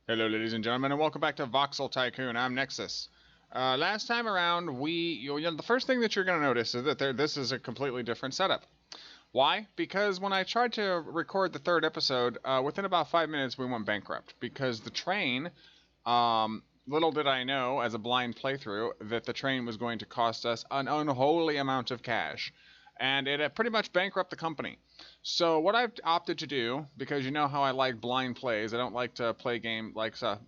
Hello ladies and gentlemen, and welcome back to Voxel Tycoon. I'm Nexxus. Last time around, the first thing that you're going to notice is that this is a completely different setup. Why? Because when I tried to record the third episode, within about 5 minutes we went bankrupt. Because the train, little did I know, as a blind playthrough, that the train was going to cost us an unholy amount of cash. And it pretty much bankrupted the company. So what I've opted to do, because you know how I like blind plays, I don't like to play game like some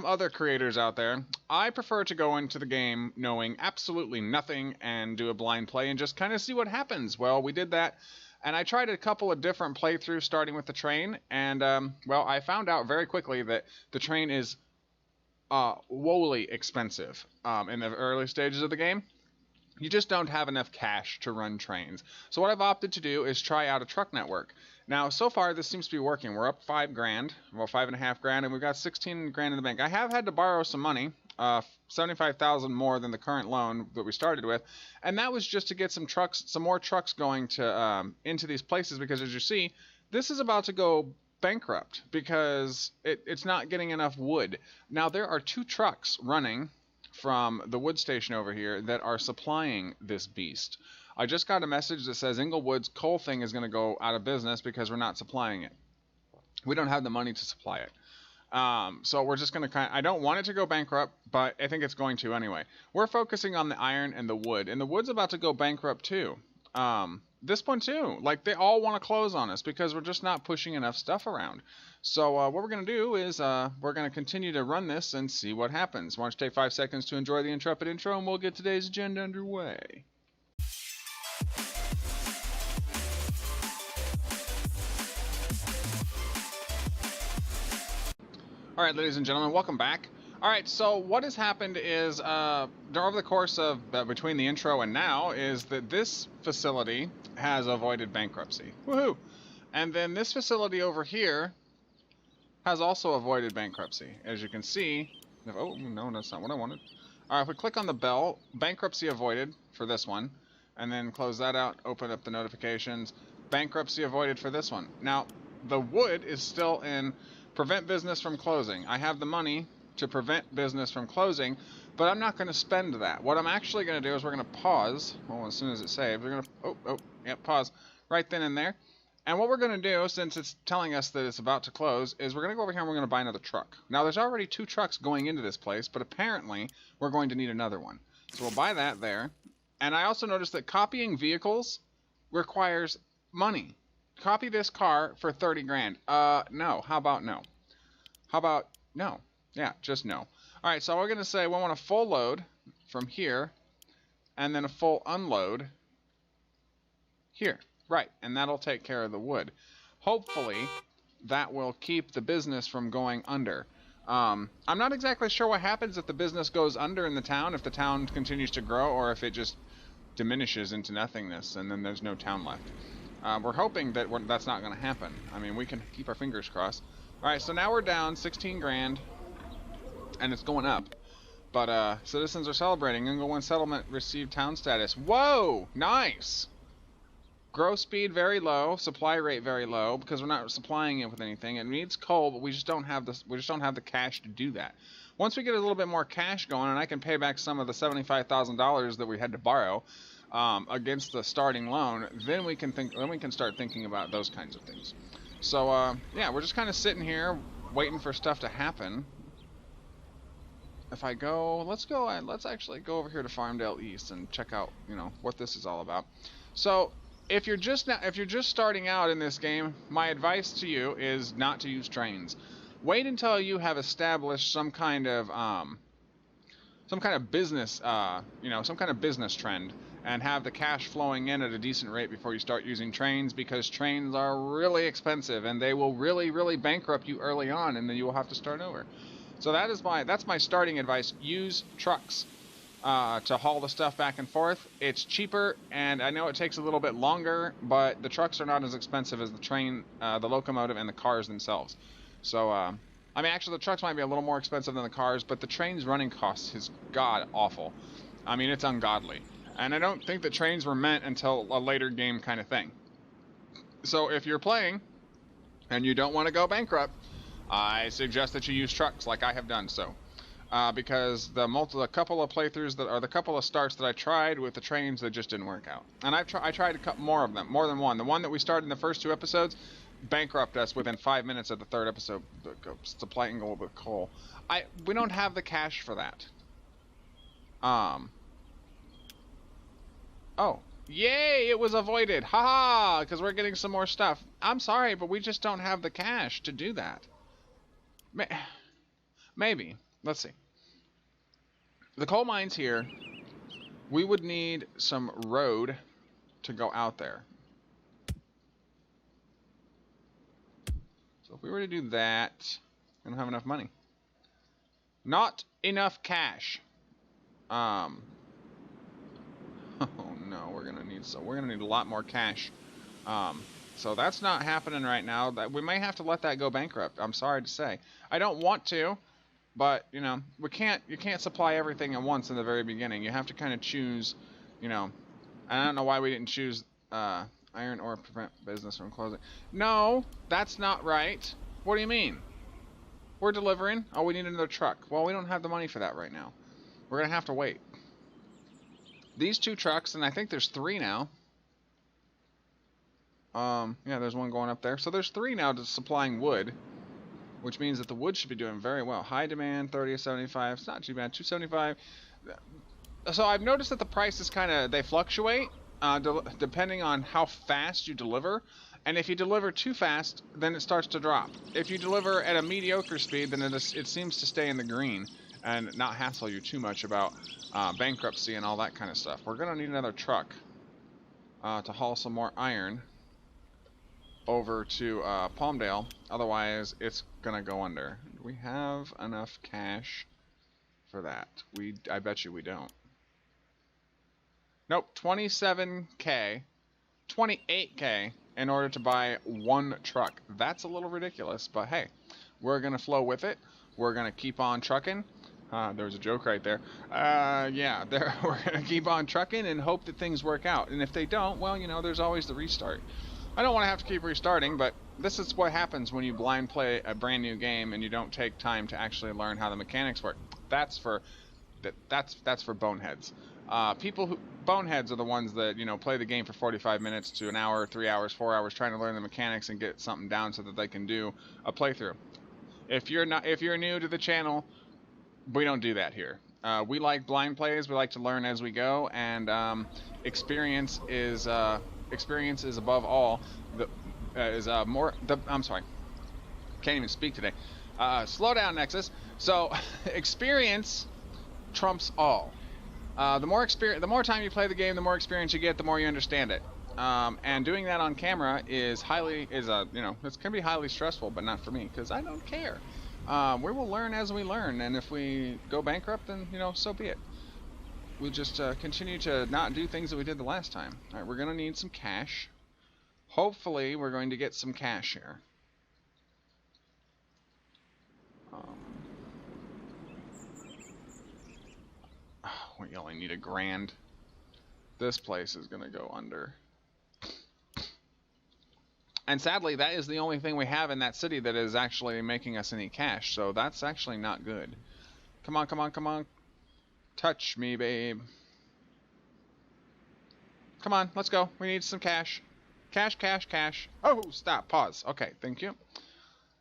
other creators out there. I prefer to go into the game knowing absolutely nothing and do a blind play and just kind of see what happens. Well, we did that, and I tried a couple of different playthroughs starting with the train, and well, I found out very quickly that the train is woefully expensive in the early stages of the game. You just don't have enough cash to run trains. So what I've opted to do is try out a truck network. Now, so far, this seems to be working. We're up $5,000, well, $5,500, and we've got $16,000 in the bank. I have had to borrow some money, $75,000 more than the current loan that we started with, and that was just to get some more trucks going to into these places, because as you see, this is about to go bankrupt because it's not getting enough wood. Now, there are 2 trucks running from the wood station over here that are supplying this beast. I just got a message that says Inglewood's coal thing is going to go out of business because we're not supplying it. We don't have the money to supply it. So we're just going to I don't want it to go bankrupt, but I think it's going to anyway. We're focusing on the iron and the wood, and the wood's about to go bankrupt too. This one too. Like, they all want to close on us because we're just not pushing enough stuff around. So what we're going to do is we're going to continue to run this and see what happens. Why don't you take 5 seconds to enjoy the intrepid intro, and we'll get today's agenda underway. Alright, ladies and gentlemen, welcome back. Alright, so what has happened is, over the course of, between the intro and now, is that this facility has avoided bankruptcy. Woohoo! And then this facility over here has also avoided bankruptcy. As you can see, oh, no, that's not what I wanted. Alright, if we click on the bell, bankruptcy avoided for this one, and then close that out, open up the notifications, bankruptcy avoided for this one. Now, the wood is still in prevent business from closing. I have the money to prevent business from closing, but I'm not going to spend that. What I'm actually going to do is we're going to pause. Well, as soon as it saves, we're going to, pause right then and there. And what we're going to do, since it's telling us that it's about to close, is we're going to go over here and we're going to buy another truck. Now, there's already 2 trucks going into this place, but apparently we're going to need another one. So we'll buy that there. And I also noticed that copying vehicles requires money. Copy this car for 30 grand. No. How about no? How about no? Yeah, just no. Alright, so we're going to say we want a full load from here, and then a full unload here. Right, and that'll take care of the wood. Hopefully, that will keep the business from going under. I'm not exactly sure what happens if the business goes under in the town, if the town continues to grow, or if it just diminishes into nothingness, and then there's no town left. We're hoping that that's not going to happen. I mean, we can keep our fingers crossed. Alright, so now we're down 16 grand. And it's going up. But citizens are celebrating. Inglewood settlement received town status. Whoa! Nice! Growth speed very low, supply rate very low, because we're not supplying it with anything. It needs coal, but we just don't have the cash to do that. Once we get a little bit more cash going, and I can pay back some of the $75,000 that we had to borrow against the starting loan, then we can start thinking about those kinds of things. So yeah, we're just kind of sitting here waiting for stuff to happen. If I go, let's actually go over here to Farmdale East and check out, what this is all about. So, if you're just starting out in this game, my advice to you is not to use trains. Wait until you have established some kind of business, some kind of business trend, and have the cash flowing in at a decent rate before you start using trains, because trains are really expensive and they will really, really bankrupt you early on, and then you will have to start over. So that's my starting advice. Use trucks to haul the stuff back and forth. It's cheaper, and I know it takes a little bit longer, but the trucks are not as expensive as the train, the locomotive, and the cars themselves. So, I mean, actually, the trucks might be a little more expensive than the cars, but the train's running cost is god-awful. I mean, it's ungodly. And I don't think that trains were meant until a later game kind of thing. So if you're playing, and you don't want to go bankrupt, I suggest that you use trucks like I have done so. Because the couple of playthroughs the couple of starts that I tried with the trains, that just didn't work out. And I tried to cut more of them, more than one. The one that we started in the first 2 episodes bankrupt us within 5 minutes of the 3rd episode, supplying gold with coal. We don't have the cash for that. Oh, yay! It was avoided. Haha! Because we're getting some more stuff. I'm sorry, but we just don't have the cash to do that. Maybe. Let's see. The coal mines here, we would need some road to go out there. So if we were to do that, we don't have enough money. Not enough cash. Oh no, we're gonna need a lot more cash. So that's not happening right now. We may have to let that go bankrupt. I'm sorry to say. I don't want to. But, you know, you can't supply everything at once in the very beginning. You have to kind of choose, you know. I don't know why we didn't choose iron ore prevent business from closing. No, that's not right. What do you mean? We're delivering. Oh, we need another truck. Well, we don't have the money for that right now. We're going to have to wait. These 2 trucks, and I think there's 3 now. Yeah, there's one going up there. So there's 3 now just supplying wood. Which means that the wood should be doing very well. High demand, 30 to 75. It's not too bad, 275. So I've noticed that the prices they fluctuate depending on how fast you deliver. And if you deliver too fast, then it starts to drop. If you deliver at a mediocre speed, then it seems to stay in the green and not hassle you too much about bankruptcy and all that kind of stuff. We're going to need another truck to haul some more iron over to Palmdale, otherwise it's gonna go under. Do we have enough cash for that? I bet you we don't. Nope, 27K, 28K in order to buy 1 truck. That's a little ridiculous, but hey, we're gonna flow with it. We're gonna keep on trucking. There's a joke right there. Yeah, we're gonna keep on trucking and hope that things work out. And if they don't, well, you know, there's always the restart. I don't want to have to keep restarting, but this is what happens when you blind play a brand new game and you don't take time to actually learn how the mechanics work. That's for boneheads. Boneheads are the ones that, you know, play the game for 45 minutes to an hour, 3 hours, 4 hours, trying to learn the mechanics and get something down so that they can do a playthrough. If you're new to the channel, we don't do that here. We like blind plays. We like to learn as we go, and experience is above all. I'm sorry, can't even speak today. Slow down, Nexxus. So experience trumps all. The more time you play the game, the more experience you get, the more you understand it. And doing that on camera it can be highly stressful, but not for me, because I don't care. We will learn as we learn, and if we go bankrupt, then, you know, so be it. We'll just continue to not do things that we did the last time. All right, we're going to need some cash. Hopefully, we're going to get some cash here. We only need $1,000. This place is going to go under. And sadly, that is the only thing we have in that city that is actually making us any cash. So that's actually not good. Come on, come on, come on. Touch me, babe. Come on, let's go. We need some cash. Cash, cash, cash. Oh, stop. Pause. Okay, thank you.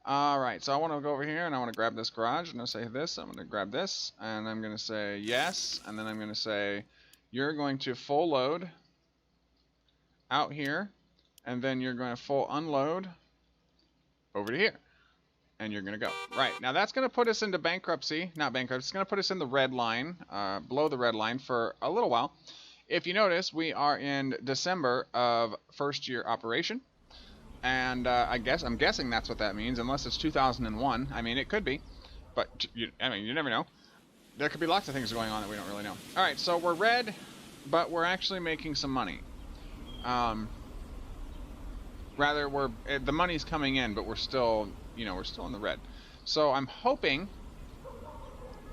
Alright, so I want to go over here and I want to grab this garage. I'm going to say this. I'm going to grab this. And I'm going to say yes. And then I'm going to say, you're going to full load out here. And then you're going to full unload over to here. And you're going to go. Right, now that's going to put us into bankruptcy. Not bankruptcy. It's going to put us in the red line, below the red line for a little while. If you notice, we are in December of first year operation. And I'm guessing that's what that means, unless it's 2001. I mean, it could be. But, you never know. There could be lots of things going on that we don't really know. Alright, so we're red, but we're actually making some money. Rather, the money's coming in, but we're still in the red. So I'm hoping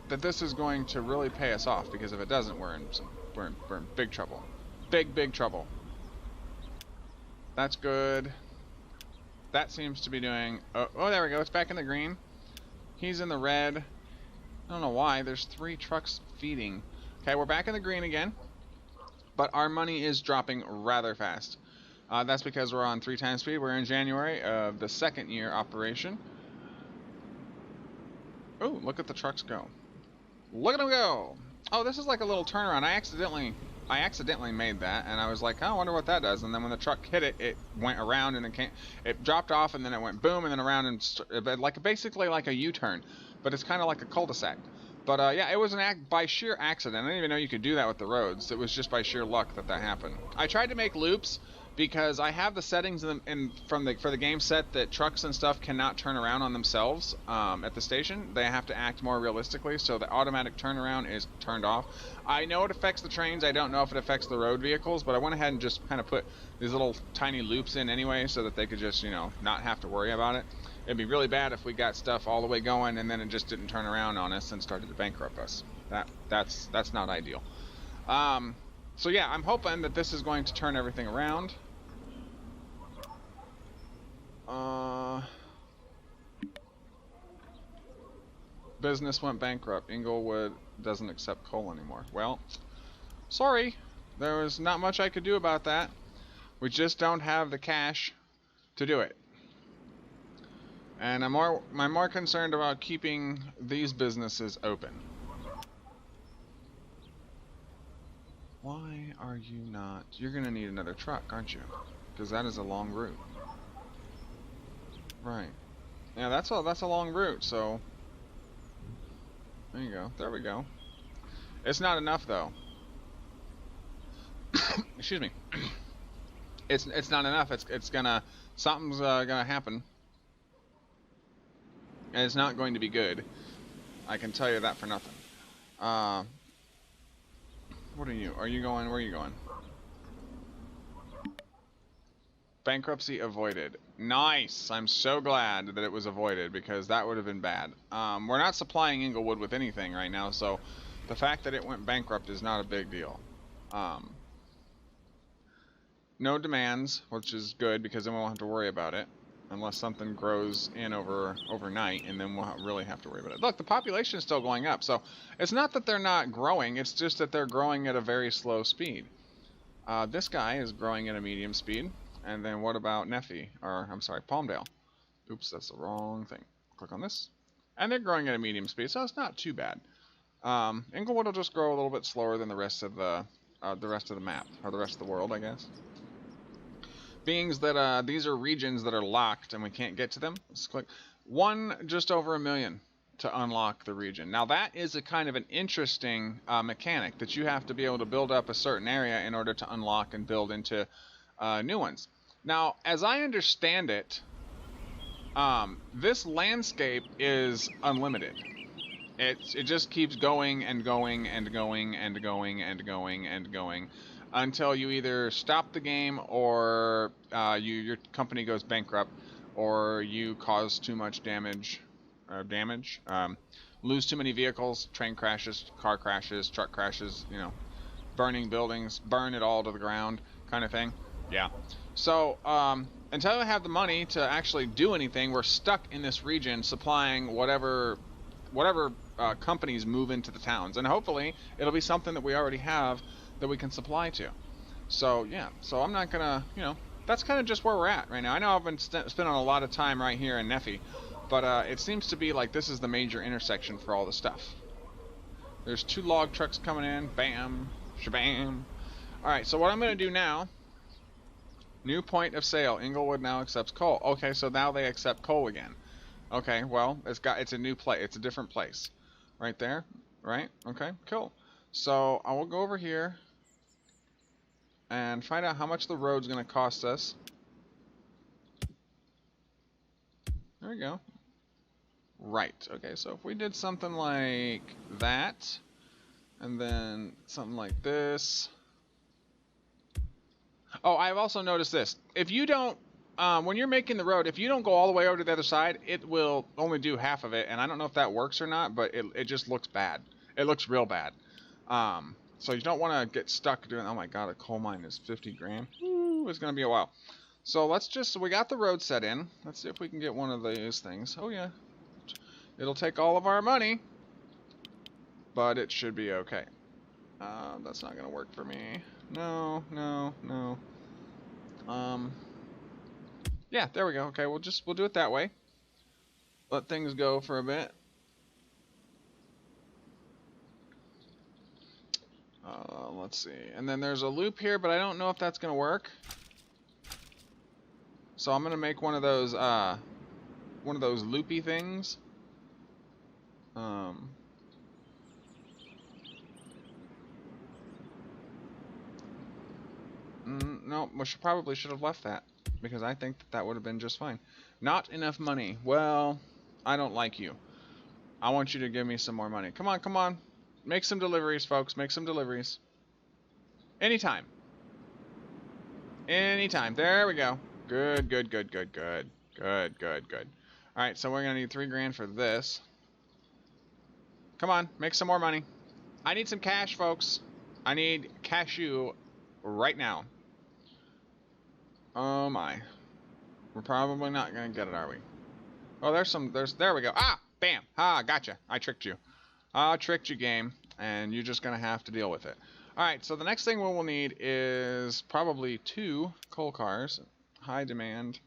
that this is going to really pay us off, because if it doesn't, we're in big trouble. Big trouble. That's good. That seems to be doing... Oh, there we go. It's back in the green. He's in the red. I don't know why. There's 3 trucks feeding. Okay, we're back in the green again. But our money is dropping rather fast. That's because we're on 3 times speed. We're in January of the 2nd year operation. Oh, look at the trucks go. Look at them go! Oh, this is like a little turnaround. I accidentally made that, and I was like, oh, I wonder what that does. And then when the truck hit it, it went around, and it dropped off, and then it went boom, and then around, and basically like a U-turn. But it's kind of like a cul-de-sac. But yeah, it was by sheer accident. I didn't even know you could do that with the roads. It was just by sheer luck that happened. I tried to make loops because I have the settings for the game set that trucks and stuff cannot turn around on themselves at the station. They have to act more realistically, so the automatic turnaround is turned off. I know it affects the trains. I don't know if it affects the road vehicles, but I went ahead and just kind of put these little tiny loops in anyway so that they could just, you know, not have to worry about it. It'd be really bad if we got stuff all the way going and then it just didn't turn around on us and started to bankrupt us. That's not ideal. So yeah, I'm hoping that this is going to turn everything around. Business went bankrupt. Inglewood doesn't accept coal anymore. Well, sorry. There was not much I could do about that. We just don't have the cash to do it. And I'm more concerned about keeping these businesses open. Why are you not? You're gonna need another truck, aren't you? Because that is a long route. Right. Yeah, that's a long route. So there you go. There we go. It's not enough though. Excuse me. It's not enough. Something's gonna happen. And it's not going to be good. I can tell you that for nothing. What are you? Are you going? Where are you going? Bankruptcy avoided. Nice! I'm so glad that it was avoided because that would have been bad. We're not supplying Inglewood with anything right now, so the fact that it went bankrupt is not a big deal. No demands, which is good because then we won't have to worry about it. Unless something grows in overnight, and then we'll really have to worry about it. Look, the population is still going up, so it's not that they're not growing, it's just that they're growing at a very slow speed. This guy is growing at a medium speed, and then what about Neffy, or I'm sorry, Palmdale. Oops, that's the wrong thing. Click on this. And they're growing at a medium speed, so it's not too bad. Inglewood will just grow a little bit slower than the rest of the map, or the rest of the world, I guess. Being that these are regions that are locked and we can't get to them, let's click just over 1 million to unlock the region. Now that is a kind of an interesting mechanic that you have to be able to build up a certain area in order to unlock and build into new ones. Now, as I understand it, this landscape is unlimited. It just keeps going and going and going and going and going and going. Until you either stop the game or your company goes bankrupt or you cause too much damage, lose too many vehicles, train crashes, car crashes, truck crashes, you know, burning buildings, burn it all to the ground kind of thing. Yeah. So until I have the money to actually do anything, we're stuck in this region supplying whatever companies move into the towns. And hopefully it'll be something that we already have that we can supply to. So yeah, so I'm not gonna, you know, that's kind of just where we're at right now. I know I've been spending a lot of time right here in Neffy, but it seems to be like this is the major intersection for all the stuff. There's 2 log trucks coming in, bam, shabam. Alright, so what I'm gonna do now, new point of sale, Inglewood now accepts coal. Okay, so now they accept coal again. Okay, well, it's a new place, it's a different place. Right there, right? Okay, cool. So I will go over here and find out how much the road's going to cost us. There we go. Right. Okay, so if we did something like that, and then something like this. Oh, I've also noticed this. If you don't, when you're making the road, if you don't go all the way over to the other side, it will only do half of it. And I don't know if that works or not, but it just looks bad. It looks real bad. So you don't want to get stuck doing, oh my god, a coal mine is 50 grand. Ooh, it's going to be a while. So let's just, we got the road set in. Let's see if we can get one of these things. Oh yeah. It'll take all of our money, but it should be okay. That's not gonna work for me. No, no, no. Yeah, there we go. Okay, we'll do it that way. Let things go for a bit. Let's see. And then there's a loop here, but I don't know if that's gonna work. So I'm gonna make one of those loopy things. No, we probably should have left that, because I think that would have been just fine. Not enough money. Well, I don't like you. I want you to give me some more money. Come on, come on. Make some deliveries, folks. Make some deliveries. Anytime. Anytime. There we go. Good, good, good, good, good. Good, good, good. Alright, so we're going to need 3 grand for this. Come on, make some more money. I need some cash, folks. I need cashew right now. Oh my. We're probably not going to get it, are we? Oh, there we go. Ah, bam. Ah, gotcha. I tricked you. I tricked you, game. And you're just going to have to deal with it. Alright, so the next thing we'll need is probably 2 coal cars. High demand.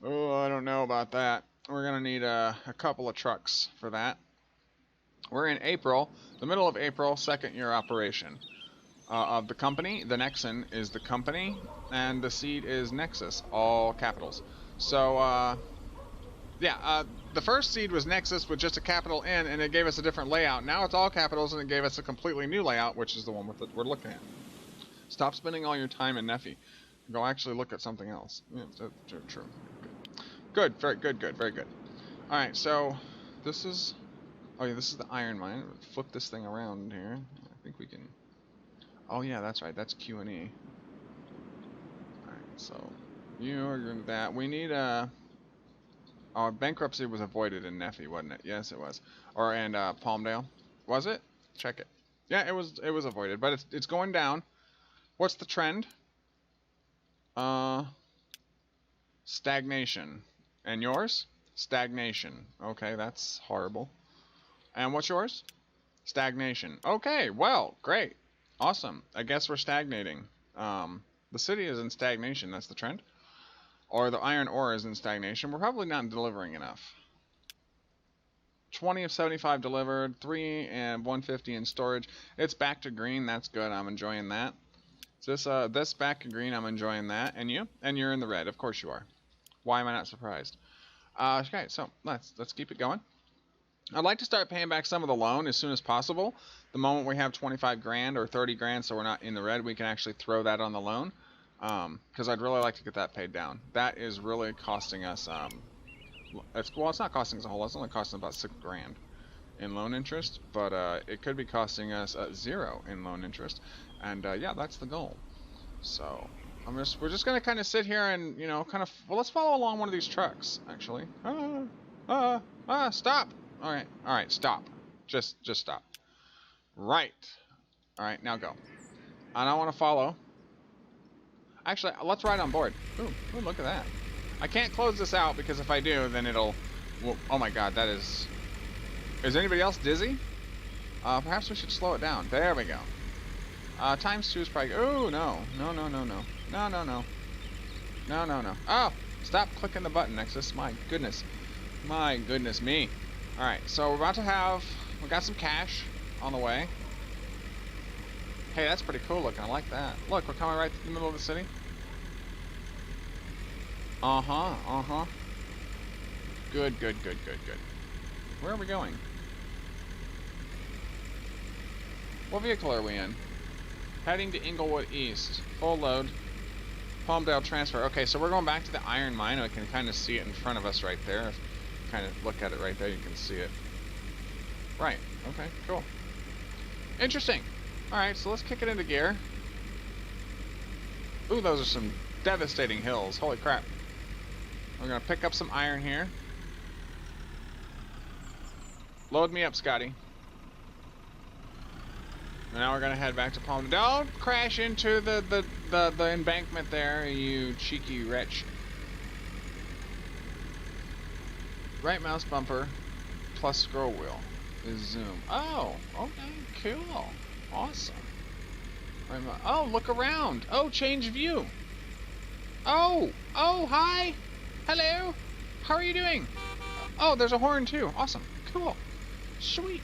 Oh, I don't know about that. We're going to need a couple of trucks for that. We're in April, the middle of April, 2nd year operation. Of the company, the Nexxus is the company, and the seed is Nexxus, all capitals. So, yeah, the first seed was Nexxus with just a capital N, and it gave us a different layout. Now it's all capitals, and it gave us a completely new layout, which is the one we're looking at. Stop spending all your time in Neffy. Go actually look at something else. Yeah, true. Good, very good, good, very good. All right, so this is, oh yeah, this is the iron mine. Flip this thing around here. I think we can. Oh yeah, that's right. That's Q and E. All right, so you are doing that. We need a. Oh, bankruptcy was avoided in Neffy, wasn't it? Yes, it was. Or in Palmdale, was it? Check it. Yeah, it was. It was avoided, but it's going down. What's the trend? Stagnation. And yours? Stagnation. Okay, that's horrible. And what's yours? Stagnation. Okay, well, great. Awesome. I guess we're stagnating. The city is in stagnation. That's the trend. Or the iron ore is in stagnation. We're probably not delivering enough. 20 of 75 delivered. 3 and 150 in storage. It's back to green. That's good. I'm enjoying that. This back to green. I'm enjoying that. And you? And you're in the red. Of course you are. Why am I not surprised? Okay, so let's keep it going. I'd like to start paying back some of the loan as soon as possible. The moment we have 25 grand or 30 grand, so we're not in the red, we can actually throw that on the loan. Because I'd really like to get that paid down. That is really costing us. It's not costing us a whole lot. It's only costing about 6 grand in loan interest, but it could be costing us 0 in loan interest. And yeah, that's the goal. So we're just gonna kind of sit here and kind of. Well, let's follow along one of these trucks actually. Stop. All right, stop. Just stop. Right. All right, now go. And I want to follow. Actually, let's ride on board. Ooh, look at that. I can't close this out because if I do, then it'll. Well, oh my God, that is. Is anybody else dizzy? Perhaps we should slow it down. There we go. Times 2 is probably. Oh no. No. Oh, stop clicking the button, Nexxus. My goodness. My goodness me. All right, so we're about to have. We got some cash on the way. Hey, that's pretty cool looking. I like that. Look, we're coming right through the middle of the city. Good. Where are we going? What vehicle are we in? Heading to Inglewood East. Full load. Palmdale transfer. Okay, so we're going back to the iron mine. We can kind of see it in front of us right there. If you kind of look at it right there, you can see it. Right. Okay, cool. Interesting. Alright, so let's kick it into gear. Ooh, those are some devastating hills. Holy crap. We're going to pick up some iron here. Load me up, Scotty. And now we're gonna head back to Palm. Don't crash into the embankment there, you cheeky wretch. Right mouse bumper plus scroll wheel is zoom. Oh, okay, cool, awesome. Right oh, look around. Oh, change view. Oh, hi, hello. How are you doing? Oh, there's a horn too. Awesome, cool, sweet.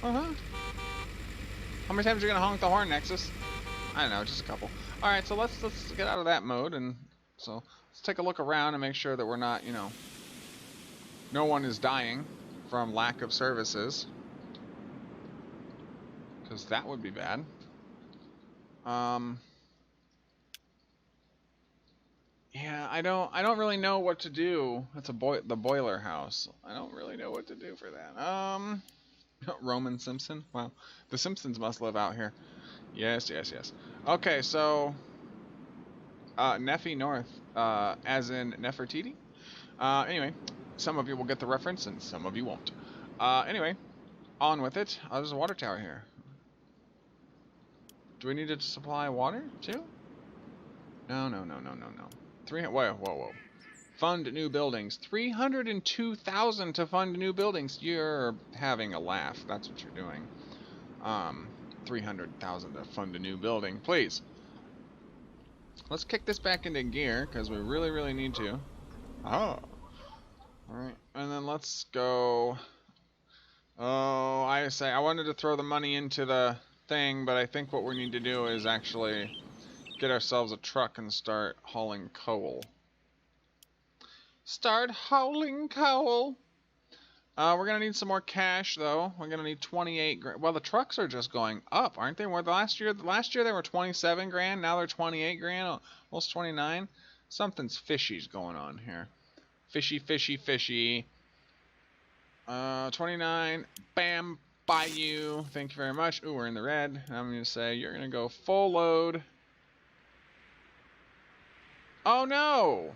How many times are you gonna honk the horn, Nexxus? I don't know, just a couple. All right, so let's get out of that mode, and so let's take a look around and make sure that we're not, you know, no one is dying from lack of services, because that would be bad. Yeah, I don't really know what to do. That's the boiler house. I don't really know what to do for that. Roman Simpson. Wow, the Simpsons must live out here. Yes. Okay, so Neffy North, as in Nefertiti. Anyway, some of you will get the reference, and some of you won't. Anyway, on with it. There's a water tower here. Do we need to supply water too? No. Whoa. Fund new buildings. 302,000 to fund new buildings. You're having a laugh. That's what you're doing. 300,000 to fund a new building, please. Let's kick this back into gear because we really need to. Oh. All right, and then let's go. Oh, I wanted to throw the money into the thing, but I think what we need to do is actually get ourselves a truck and start hauling coal. Start hauling coal. We're gonna need some more cash though. We're gonna need 28 grand. Well, the trucks are just going up, aren't they? Where last year they were 27 grand. Now they're 28 grand, almost 29. Something's fishy's going on here. Fishy. 29. Bam. Buy you. Thank you very much. Ooh, we're in the red. I'm gonna say you're gonna go full load. Oh no.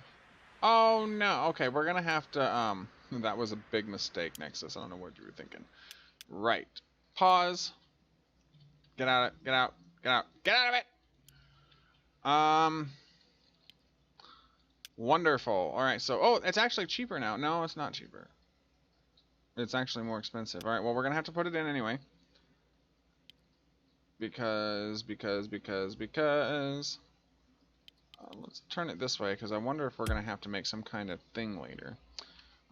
Oh no. Okay, we're gonna have to that was a big mistake, Nexxus. I don't know what you were thinking. Right. Pause. Get out of it. Wonderful. Alright, so it's actually cheaper now. No, it's not cheaper. It's actually more expensive. Alright, well we're gonna have to put it in anyway. Because let's turn it this way, because I wonder if we're going to have to make some kind of thing later.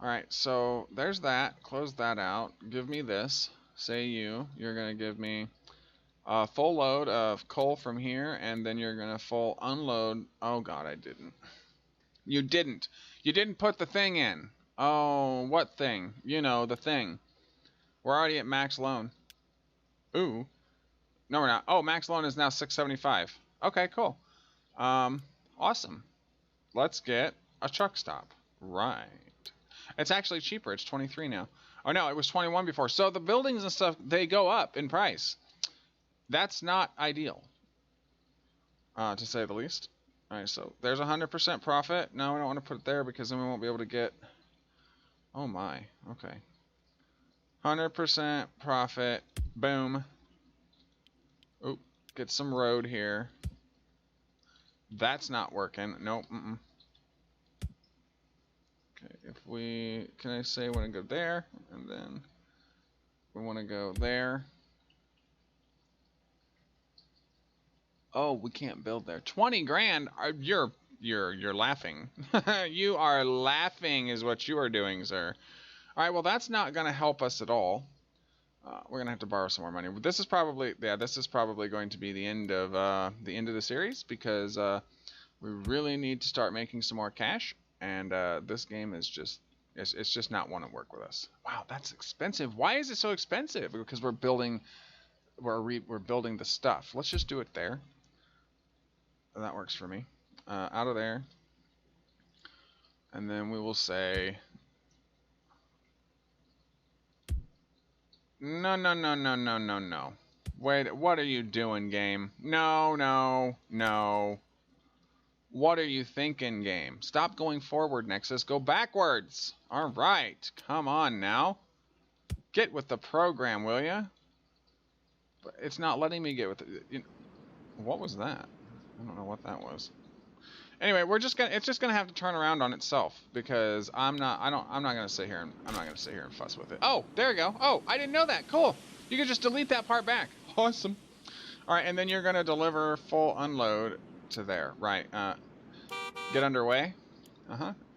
Alright, so there's that. Close that out. Give me this. Say you're going to give me a full load of coal from here, and then you're going to full unload. Oh god, I didn't. You didn't. You didn't put the thing in. Oh, what thing? You know, the thing. We're already at max loan. Ooh. No, we're not. Oh, max loan is now 675. Okay, cool. Awesome. Let's get a truck stop. Right. It's actually cheaper. It's 23 now. Oh no, it was 21 before. So the buildings and stuff, they go up in price. That's not ideal, to say the least. All right, so there's 100% profit. No, we don't want to put it there because then we won't be able to get... Oh my. Okay. 100% profit. Boom. Oop. Get some road here. That's not working. Nope. Okay, can I say I want to go there, and then we want to go there. Oh, we can't build there. 20 grand? You're laughing. You are laughing is what you are doing, sir. All right, well that's not going to help us at all. We're gonna have to borrow some more money. This is probably going to be the end of the series because we really need to start making some more cash, and this game is just it's just not want to work with us. Wow, that's expensive. Why is it so expensive? Because we're building the stuff. Let's just do it there. That works for me. Out of there, and then we will say. No. Wait, what are you doing, game? No. What are you thinking, game? Stop going forward, Nexxus. Go backwards. All right. Come on now. Get with the program, will ya? But it's not letting me get with it. What was that? I don't know what that was. Anyway, it's just gonna have to turn around on itself because I'm not gonna sit here and fuss with it. Oh, there you go. Oh, I didn't know that. Cool. You can just delete that part back. Awesome. All right, and then you're gonna deliver full unload to there. Right. Get underway.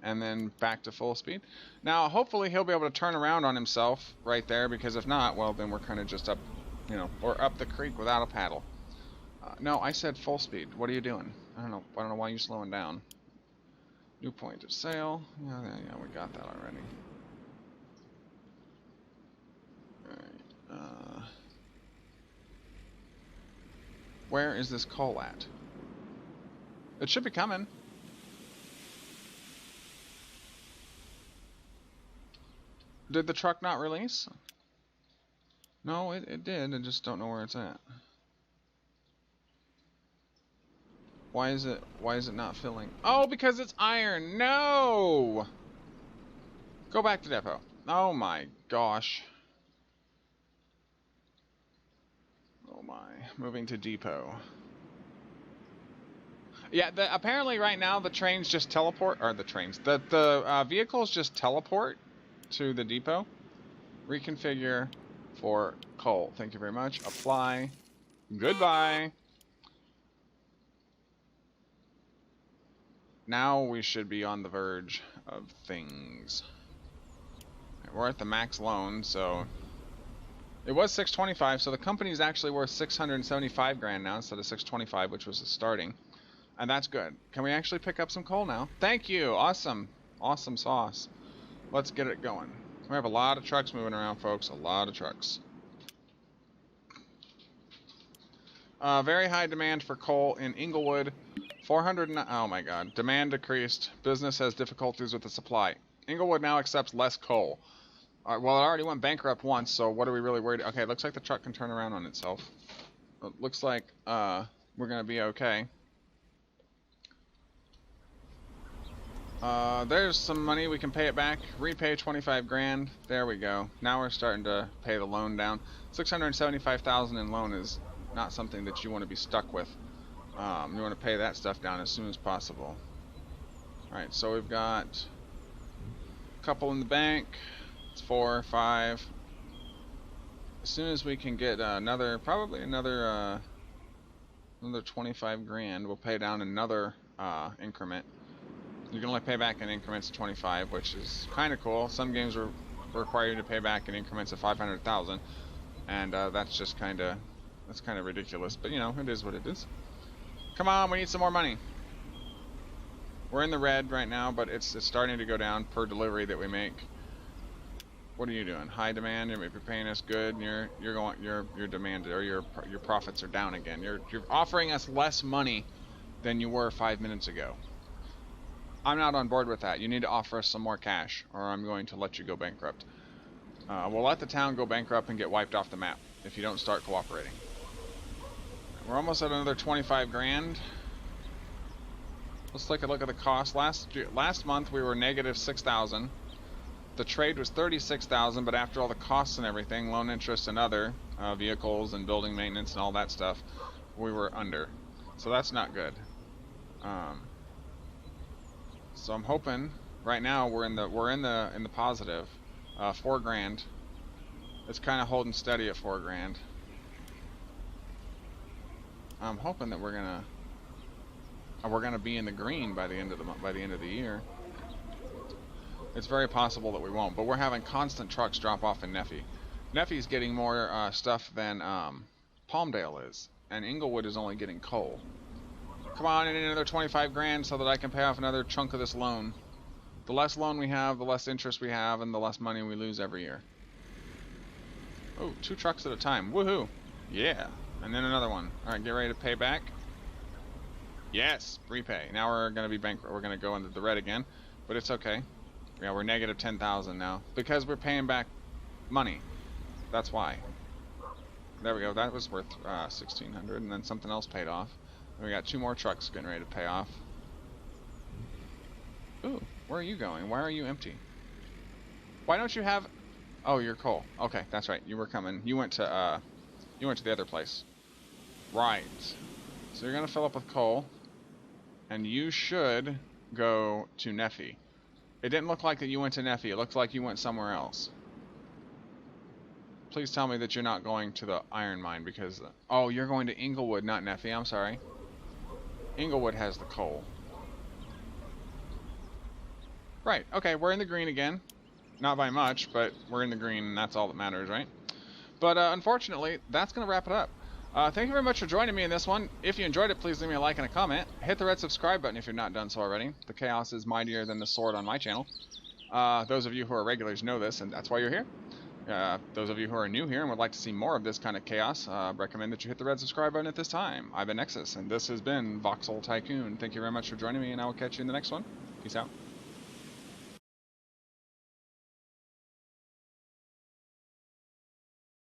And then back to full speed. Now, hopefully he'll be able to turn around on himself right there, because if not, well, then we're kind of just up, or up the creek without a paddle. No, I said full speed. What are you doing? I don't know why you're slowing down. New point of sale. Yeah, we got that already. Alright, where is this coal at? It should be coming. Did the truck not release? No, it did. I just don't know where it's at. Why is it not filling? Oh, because it's iron. No! Go back to depot. Oh my gosh. Oh my. Moving to depot. Yeah, apparently right now the trains just teleport, or the vehicles just teleport to the depot. Reconfigure for coal. Thank you very much. Apply. Goodbye. Now we should be on the verge of things. We're at the max loan, so it was 625, so the company's actually worth 675 grand now instead of 625, which was the starting. And that's good. Can we actually pick up some coal now? Thank you. Awesome. Awesome sauce. Let's get it going. We have a lot of trucks moving around, folks. A lot of trucks. Very high demand for coal in Inglewood. 400. Oh my God. Demand decreased. Business has difficulties with the supply. Inglewood now accepts less coal. Well, it already went bankrupt once, so what are we really worried? Okay, it looks like the truck can turn around on itself. It looks like we're gonna be okay. There's some money, we can pay it back. Repay 25 grand. There we go. Now we're starting to pay the loan down. 675,000 in loan is not something that you want to be stuck with. You want to pay that stuff down as soon as possible. Alright, so we've got a couple in the bank. It's 4 or 5. As soon as we can get probably another 25 grand, we'll pay down another increment. You can only pay back in increments of 25, which is kind of cool. Some games require you to pay back in increments of 500,000, and that's just kind of ridiculous. But it is what it is. Come on, we need some more money. We're in the red right now, but it's starting to go down per delivery that we make. What are you doing? High demand. If you're paying us good, your demand or your profits are down again. You're offering us less money than you were 5 minutes ago. I'm not on board with that. You need to offer us some more cash, or I'm going to let you go bankrupt. We'll let the town go bankrupt and get wiped off the map if you don't start cooperating. We're almost at another 25 grand. Let's take a look at the cost. Last month we were negative 6,000. The trade was 36,000, but after all the costs and everything, loan interest and other vehicles and building maintenance and all that stuff, we were under. So that's not good. So I'm hoping right now we're in the positive. 4 grand. It's kind of holding steady at 4 grand. I'm hoping that we're gonna be in the green by the end of the year. It's very possible that we won't, but we're having constant trucks drop off in Neffy. Neffy's getting more stuff than Palmdale is, and Inglewood is only getting coal. Come on, I need another 25 grand so that I can pay off another chunk of this loan. The less loan we have, the less interest we have, and the less money we lose every year. Oh, 2 trucks at a time. Woohoo! Yeah. And then another one. Alright, get ready to pay back. Yes, repay. Now we're going to be bankrupt. We're going to go into the red again, but it's okay. Yeah, we're negative 10,000 now because we're paying back money. That's why. There we go. That was worth 1,600, and then something else paid off. And we got 2 more trucks getting ready to pay off. Ooh, where are you going? Why are you empty? Why don't you have... Oh, you're coal. Okay, that's right. You were coming. You went to You went to the other place. Right. So you're going to fill up with coal. And you should go to Nephi. It didn't look like that you went to Nephi. It looked like you went somewhere else. Please tell me that you're not going to the iron mine because... Oh, you're going to Inglewood, not Nephi. I'm sorry. Inglewood has the coal. Right. Okay, we're in the green again. Not by much, but we're in the green, and that's all that matters, right? But unfortunately, that's going to wrap it up. Thank you very much for joining me in this one. If you enjoyed it, please leave me a like and a comment. Hit the red subscribe button if you're not done so already. The chaos is mightier than the sword on my channel. Those of you who are regulars know this, and that's why you're here. Those of you who are new here and would like to see more of this kind of chaos, recommend that you hit the red subscribe button at this time. I've been Nexxus, and this has been Voxel Tycoon. Thank you very much for joining me, and I will catch you in the next one. Peace out.